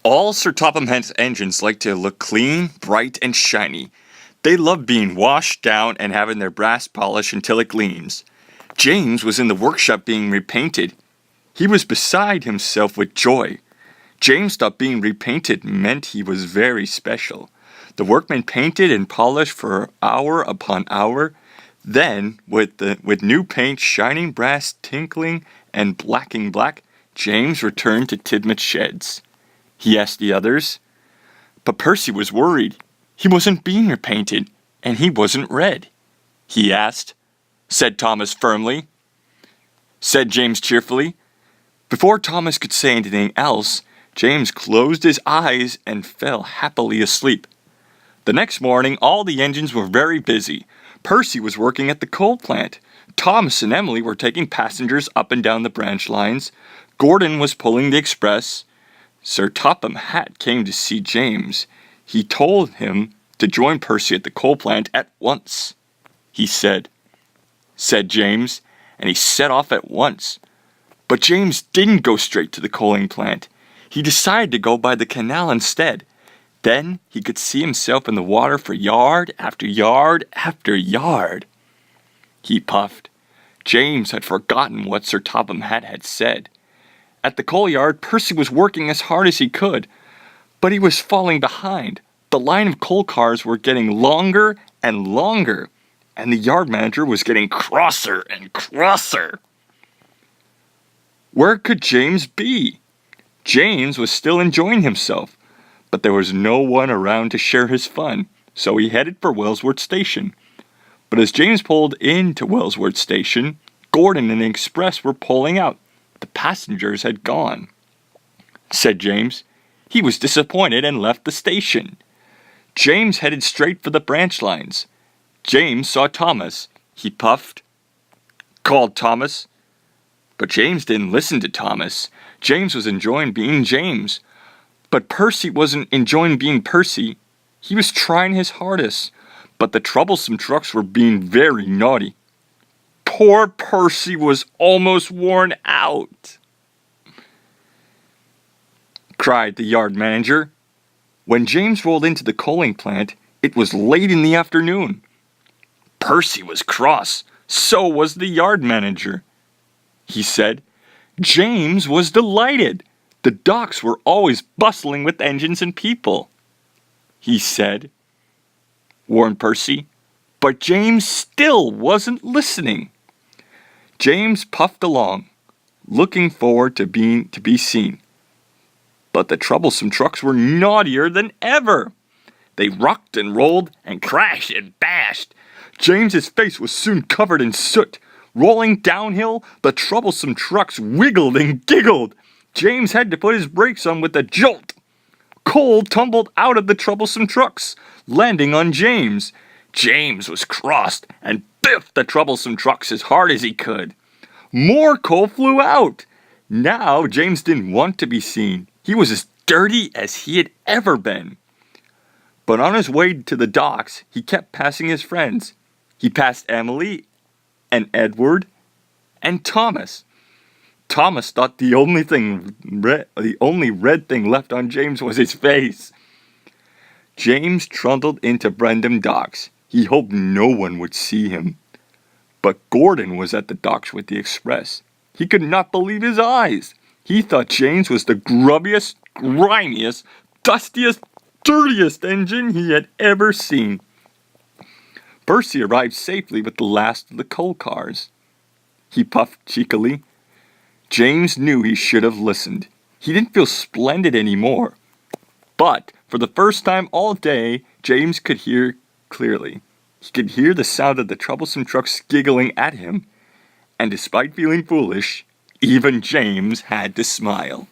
All Sir Topham's engines like to look clean, bright, and shiny. They love being washed down and having their brass polished until it gleams. James was in the workshop being repainted. He was beside himself with joy. James thought being repainted meant he was very special. The workmen painted and polished for hour upon hour. Then, with new paint, shining brass tinkling, and blacking black, James returned to Tidmouth's sheds. He asked the others, but Percy was worried. He wasn't being repainted, and he wasn't red. He asked, said Thomas firmly. Said James cheerfully. Before Thomas could say anything else, James closed his eyes and fell happily asleep. The next morning, all the engines were very busy. Percy was working at the coal plant. Thomas and Emily were taking passengers up and down the branch lines. Gordon was pulling the express. Sir Topham Hatt came to see James. He told him to join Percy at the coal plant at once. He said James, and he set off at once. But James didn't go straight to the coaling plant. He decided to go by the canal instead. Then he could see himself in the water for yard after yard after yard. He puffed. James had forgotten what Sir Topham Hatt had said. At the coal yard, Percy was working as hard as he could, but he was falling behind. The line of coal cars were getting longer and longer, and the yard manager was getting crosser and crosser. Where could James be? James was still enjoying himself, but there was no one around to share his fun, so he headed for Wellsworth Station. But as James pulled into Wellsworth Station, Gordon and the express were pulling out. The passengers had gone. Said James. He was disappointed and left the station. James headed straight for the branch lines. James saw Thomas. He puffed, called Thomas. But James didn't listen to Thomas. James was enjoying being James. But Percy wasn't enjoying being Percy. He was trying his hardest. But the troublesome trucks were being very naughty. Poor Percy was almost worn out, cried the yard manager. When James rolled into the coaling plant, it was late in the afternoon. Percy was cross. So was the yard manager. He said, James was delighted. The docks were always bustling with engines and people. He said, warned Percy, but James still wasn't listening. James puffed along, looking forward to be seen. But the troublesome trucks were naughtier than ever. They rocked and rolled and crashed and bashed. James's face was soon covered in soot. Rolling downhill, the troublesome trucks wiggled and giggled. James had to put his brakes on with a jolt. Coal tumbled out of the troublesome trucks, landing on James. James was crossed and biffed the troublesome trucks as hard as he could. More coal flew out. Now James didn't want to be seen. He was as dirty as he had ever been. But on his way to the docks, he kept passing his friends. He passed Emily and Edward and Thomas. Thomas thought the only red thing left on James was his face. James trundled into Brendam Docks. He hoped no one would see him. But Gordon was at the docks with the express. He could not believe his eyes. He thought James was the grubbiest, grimiest, dustiest, dirtiest engine he had ever seen. Percy arrived safely with the last of the coal cars. He puffed cheekily. James knew he should have listened. He didn't feel splendid anymore. But for the first time all day, James could hear clearly. He could hear the sound of the troublesome trucks giggling at him. And despite feeling foolish, even James had to smile.